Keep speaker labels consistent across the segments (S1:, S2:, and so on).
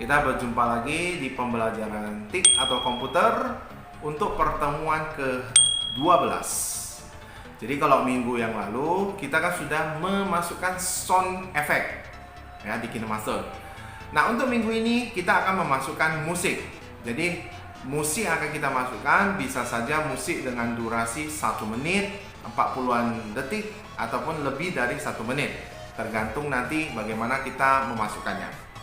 S1: Kita berjumpa lagi di pembelajaran TIK atau komputer untuk pertemuan ke-12. Jadi kalau minggu yang lalu kita kan sudah memasukkan sound effect ya di KineMaster. Nah, untuk minggu ini kita akan memasukkan musik. Jadi musik yang akan kita masukkan bisa saja musik dengan durasi 1 menit, 40-an detik ataupun lebih dari 1 menit. Tergantung nanti bagaimana kita memasukkannya.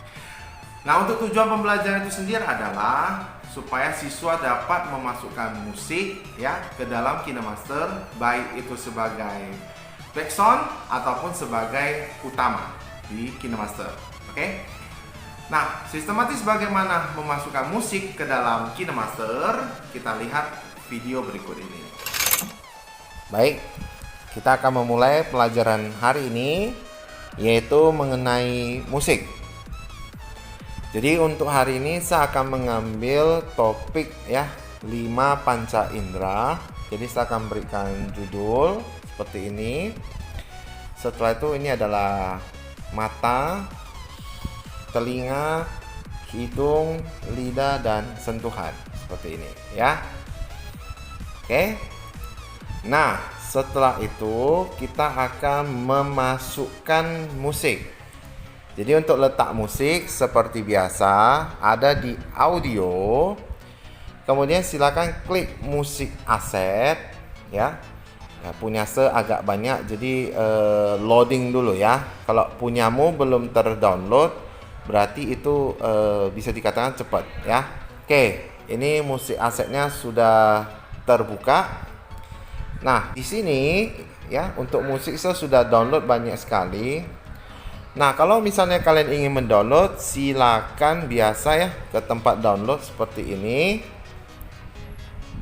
S1: Nah, untuk tujuan pembelajaran itu sendiri adalah supaya siswa dapat memasukkan musik ya ke dalam KineMaster, baik itu sebagai background ataupun sebagai utama di KineMaster. Oke? Nah, sistematis bagaimana memasukkan musik ke dalam KineMaster, kita lihat video berikut ini. Baik, kita akan memulai pelajaran hari ini, yaitu mengenai musik. Jadi untuk hari ini saya akan mengambil topik ya 5 panca indera. Jadi saya akan berikan judul seperti ini. Setelah itu ini adalah mata, telinga, hidung, lidah, dan sentuhan seperti ini ya. Oke. Nah, setelah itu kita akan memasukkan musik. Jadi untuk letak musik seperti biasa ada di audio. Kemudian silakan klik musik aset ya. Punya saya agak banyak, jadi loading dulu ya. Kalau punyamu belum terdownload berarti itu bisa dikatakan cepat ya. Oke, ini musik asetnya sudah terbuka. Nah, di sini ya untuk musik saya sudah download banyak sekali. Nah, kalau misalnya kalian ingin mendownload, silakan biasa ya ke tempat download seperti ini.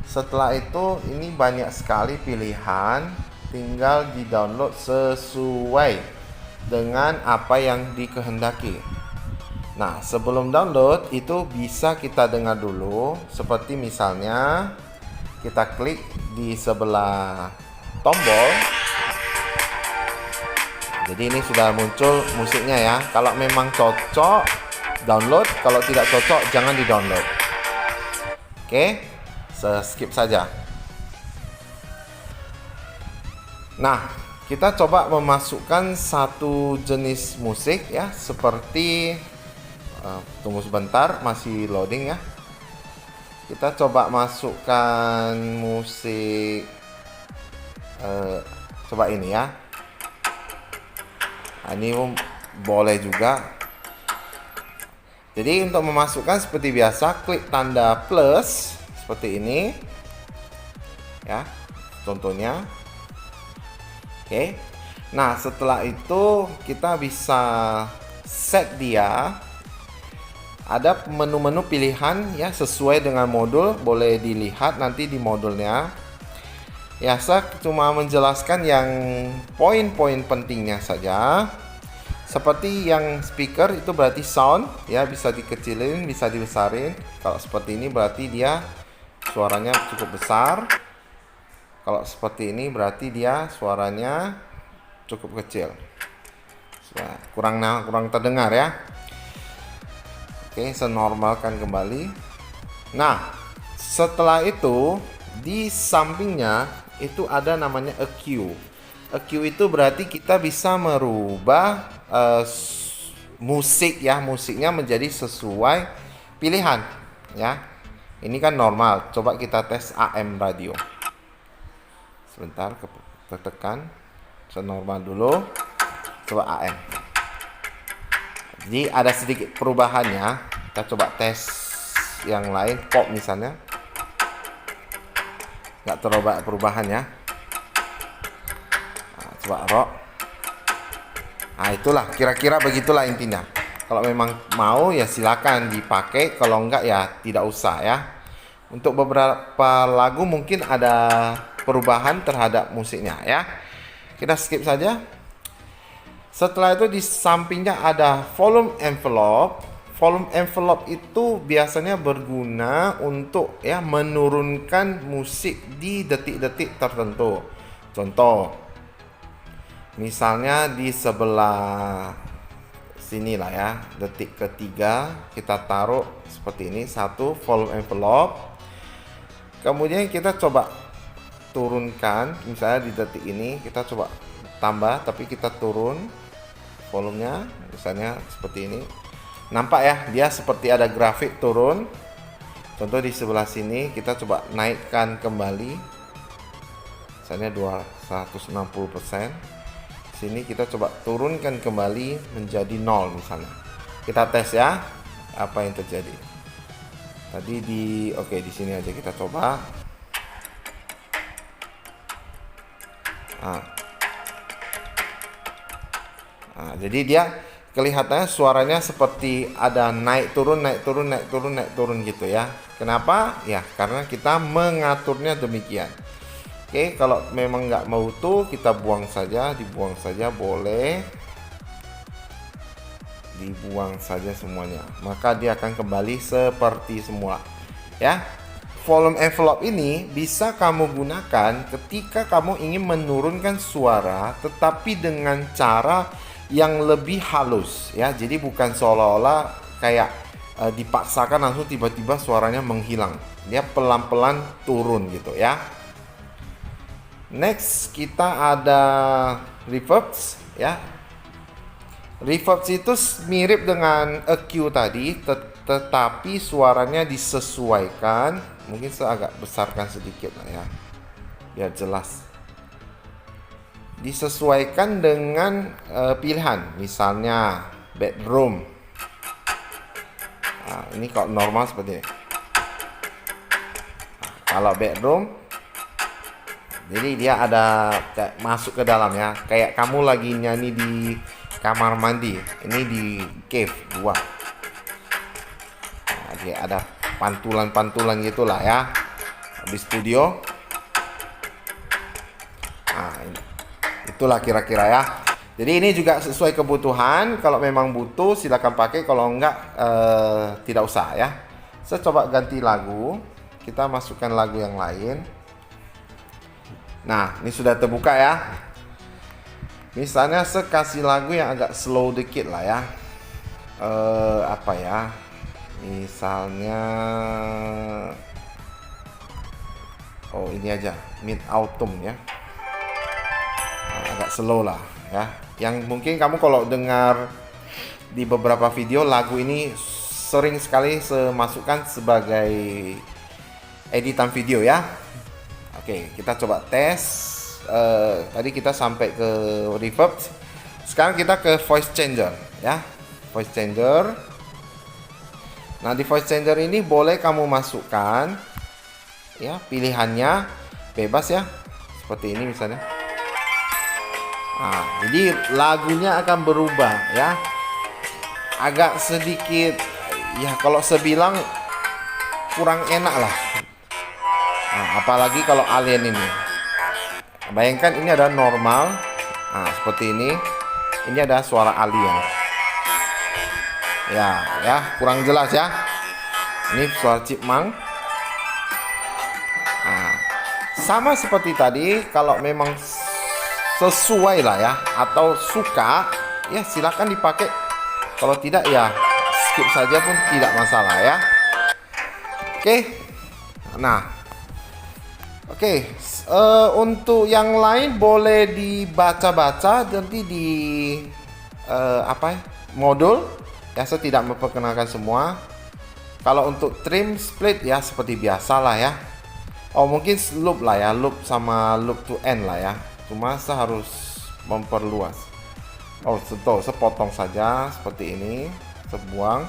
S1: Setelah itu ini banyak sekali pilihan, tinggal di-download sesuai dengan apa yang dikehendaki. Nah, sebelum download itu bisa kita dengar dulu, seperti misalnya kita klik di sebelah tombol. Jadi ini sudah muncul musiknya ya. Kalau memang cocok, download. Kalau tidak cocok, jangan di-download. Oke, skip saja. Nah, kita coba memasukkan satu jenis musik ya, seperti tunggu sebentar, masih loading ya. Kita coba masukkan musik coba ini ya. Ini boleh juga. Jadi untuk memasukkan seperti biasa, klik tanda plus seperti ini ya, contohnya. Oke. Nah, setelah itu kita bisa set dia. Ada menu-menu pilihan ya sesuai dengan modul, boleh dilihat nanti di modulnya. Ya, saya cuma menjelaskan yang poin-poin pentingnya saja. Seperti yang speaker itu berarti sound ya, bisa dikecilin, bisa dibesarin. Kalau seperti ini berarti dia suaranya cukup besar. Kalau seperti ini berarti dia suaranya cukup kecil. Kurang terdengar ya. Oke, saya normalkan kembali. Nah, setelah itu di sampingnya itu ada namanya EQ. EQ itu berarti kita bisa merubah musik ya, musiknya menjadi sesuai pilihan ya. Ini kan normal. Coba kita tes AM radio. Sebentar, tekan senormal dulu. Coba AM. Jadi ada sedikit perubahannya. Kita coba tes yang lain, pop misalnya. Nggak terlalu perubahan ya. Nah, coba rock. Nah, itulah kira-kira begitulah intinya. Kalau memang mau ya silakan dipakai, kalau enggak ya tidak usah ya. Untuk beberapa lagu mungkin ada perubahan terhadap musiknya ya. Kita skip saja. Setelah itu di sampingnya ada volume envelope. Volume envelope itu biasanya berguna untuk ya menurunkan musik di detik-detik tertentu. Contoh, misalnya di sebelah sini lah ya, detik ketiga kita taruh seperti ini, satu volume envelope. Kemudian kita coba turunkan, misalnya di detik ini kita coba tambah, tapi kita turun volumenya, misalnya seperti ini. Nampak ya, dia seperti ada grafik turun. Contoh di sebelah sini kita coba naikkan kembali, misalnya 260%. Sini kita coba turunkan kembali menjadi 0 misalnya. Kita tes ya apa yang terjadi. Tadi oke, di sini aja kita coba. Jadi dia kelihatannya suaranya seperti ada naik turun naik turun naik turun naik turun gitu ya. Kenapa? Ya karena kita mengaturnya demikian. Oke, kalau memang nggak mau utuh kita buang saja, dibuang saja boleh, dibuang saja semuanya, maka dia akan kembali seperti semula ya. Volume envelope ini bisa kamu gunakan ketika kamu ingin menurunkan suara tetapi dengan cara yang lebih halus ya. Jadi bukan seolah-olah kayak dipaksakan langsung tiba-tiba suaranya menghilang, dia pelan-pelan turun gitu ya. Next kita ada reverb ya. Reverb itu mirip dengan EQ tadi, tetapi suaranya disesuaikan. Mungkin saya agak besarkan sedikit lah ya, biar jelas. Disesuaikan dengan pilihan, misalnya bedroom. Ini kalau normal seperti ini. Kalau bedroom, jadi dia ada kayak masuk ke dalam ya, kayak kamu lagi nyanyi di kamar mandi. Ini di cave 2. Dia ada pantulan-pantulan gitulah ya di studio. Itulah kira-kira ya. Jadi ini juga sesuai kebutuhan. Kalau memang butuh silakan pakai, kalau enggak tidak usah ya. Saya coba ganti lagu. Kita masukkan lagu yang lain. Nah, ini sudah terbuka ya. Misalnya saya kasih lagu yang agak slow dikit lah ya. Apa ya? Misalnya ini aja, Mid Autumn ya. Agak slow lah ya. Yang mungkin kamu kalau dengar di beberapa video, lagu ini sering sekali saya masukkan sebagai editan video ya. Oke, kita coba tes. Tadi kita sampai ke reverb. Sekarang kita ke voice changer ya. Voice changer. Nah, di voice changer ini boleh kamu masukkan ya, pilihannya bebas ya. Seperti ini misalnya. Jadi lagunya akan berubah ya. Agak sedikit ya, kalau saya bilang kurang enak lah. Apalagi kalau alien ini. Bayangkan ini ada normal. Seperti ini. Ini ada suara alien. Ya, kurang jelas ya. Ini suara chipmunk. Sama seperti tadi, kalau memang sesuai lah ya, atau suka, ya silakan dipakai. Kalau tidak ya skip saja pun tidak masalah ya. Oke. Nah. Oke, untuk yang lain boleh dibaca-baca nanti di modul ya. Saya tidak memperkenalkan semua. Kalau untuk trim split ya seperti biasa lah ya. Mungkin loop lah ya, loop sama loop to end lah ya. Cuma saya harus memperluas. Saya potong saja seperti ini, saya buang.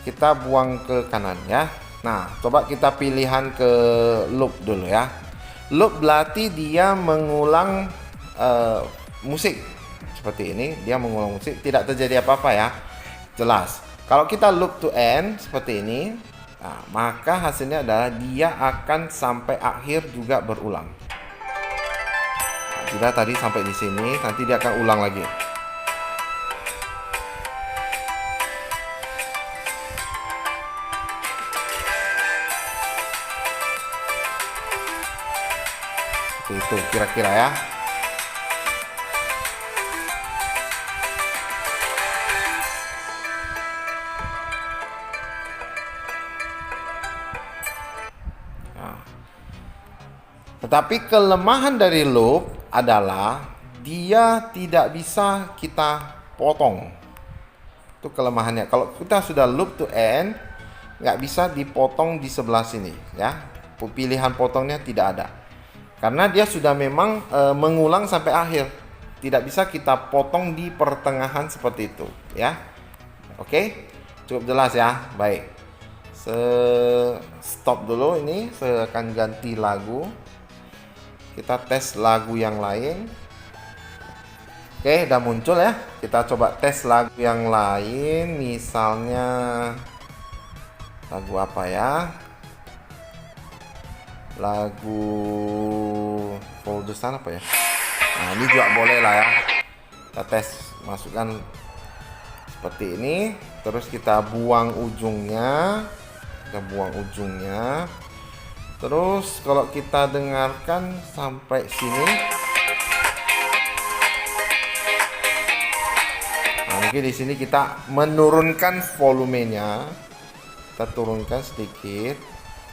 S1: Kita buang ke kanan ya. Nah, coba kita pilihan ke loop dulu ya. Loop berarti dia mengulang musik. Seperti ini, dia mengulang musik, tidak terjadi apa-apa ya. Jelas. Kalau kita loop to end seperti ini, maka hasilnya adalah dia akan sampai akhir juga berulang. Sudah tadi sampai di sini, nanti dia akan ulang lagi. Itu kira-kira ya. Tetapi kelemahan dari loop adalah dia tidak bisa kita potong. Itu kelemahannya. Kalau kita sudah loop to end, nggak bisa dipotong di sebelah sini, ya. Pilihan potongnya tidak ada. Karena dia sudah memang mengulang sampai akhir. Tidak bisa kita potong di pertengahan seperti itu, ya. Oke? Cukup jelas ya. Baik. Stop dulu ini, saya akan ganti lagu. Kita tes lagu yang lain. Oke, udah muncul ya. Kita coba tes lagu yang lain. Misalnya lagu apa ya? Lagu Foldesan apa ya? Nah, ini juga boleh lah ya. Kita tes, masukkan seperti ini. Terus kita buang ujungnya. Terus kalau kita dengarkan sampai sini, nah, mungkin di sini kita menurunkan volumenya, kita turunkan sedikit,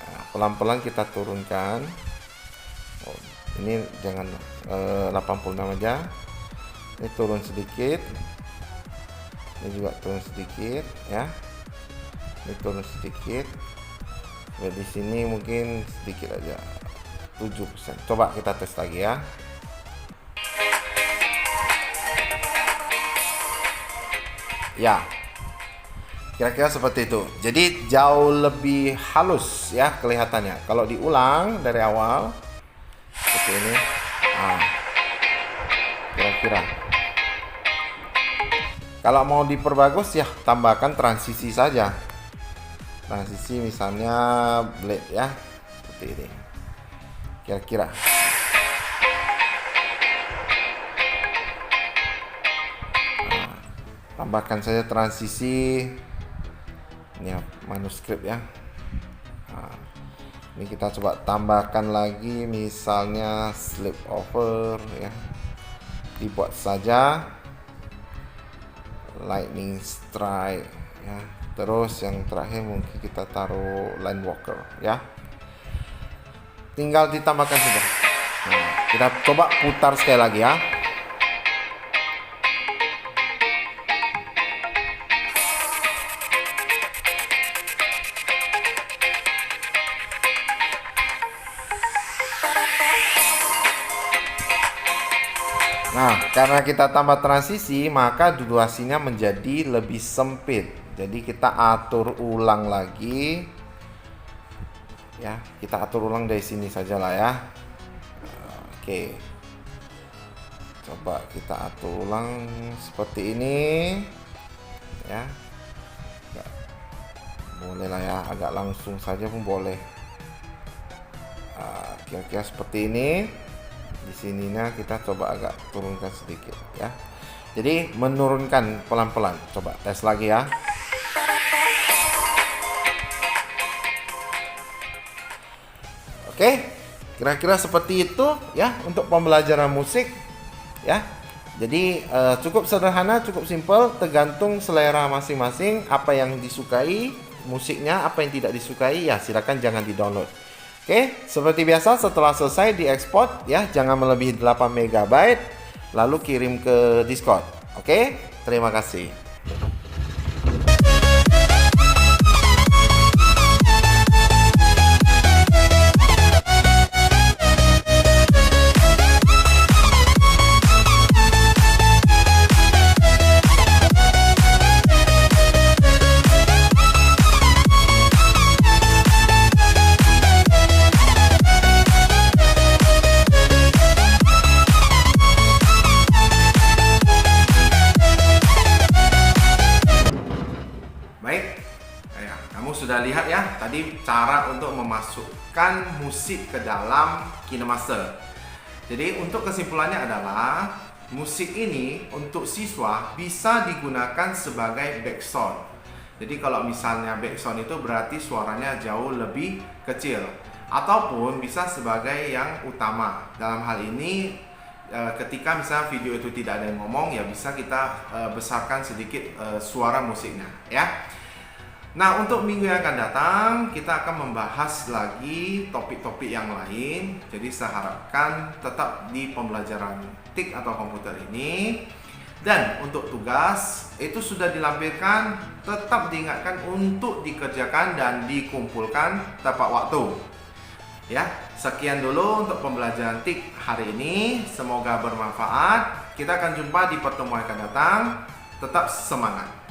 S1: nah, pelan-pelan kita turunkan. Oh, ini jangan 86 aja, ini turun sedikit, ini juga turun sedikit, ya. Ini turun sedikit. Di sini mungkin sedikit aja, 7%. Coba kita tes lagi ya. Ya, kira-kira seperti itu. Jadi jauh lebih halus ya kelihatannya. Kalau diulang dari awal seperti ini, nah, kira-kira. Kalau mau diperbagus ya tambahkan transisi saja. Transisi misalnya blade ya, seperti ini kira-kira. Nah, tambahkan saja transisi ini ya, manuskrip ya. Nah, ini kita coba tambahkan lagi misalnya slip over ya, dibuat saja lightning strike ya. Terus yang terakhir mungkin kita taruh line walker ya. Tinggal ditambahkan saja. Nah, kita coba putar sekali lagi ya. Nah, karena kita tambah transisi, maka durasinya menjadi lebih sempit. Jadi kita atur ulang lagi. Ya, kita atur ulang dari sini saja lah ya. Oke. Coba kita atur ulang seperti ini. Ya. Boleh lah ya, agak langsung saja pun boleh. Kira-kira seperti ini. Di sininya kita coba agak turunkan sedikit ya. Jadi menurunkan pelan-pelan. Coba tes lagi ya. Oke, kira-kira seperti itu ya untuk pembelajaran musik ya. Jadi cukup sederhana, cukup simpel, tergantung selera masing-masing, apa yang disukai musiknya, apa yang tidak disukai ya silakan jangan di-download. Oke, seperti biasa setelah selesai diekspor ya, jangan melebihi 8 MB, lalu kirim ke Discord. Oke, terima kasih. Sudah lihat ya tadi cara untuk memasukkan musik ke dalam KineMaster. Jadi untuk kesimpulannya adalah musik ini untuk siswa bisa digunakan sebagai background. Jadi kalau misalnya background itu berarti suaranya jauh lebih kecil, ataupun bisa sebagai yang utama. Dalam hal ini ketika misalnya video itu tidak ada yang ngomong ya bisa kita besarkan sedikit suara musiknya ya. Nah, untuk minggu yang akan datang, kita akan membahas lagi topik-topik yang lain. Jadi saya harapkan tetap di pembelajaran TIK atau komputer ini. Dan untuk tugas, itu sudah dilampirkan, tetap diingatkan untuk dikerjakan dan dikumpulkan tepat waktu. Ya, sekian dulu untuk pembelajaran TIK hari ini. Semoga bermanfaat. Kita akan jumpa di pertemuan akan datang. Tetap semangat.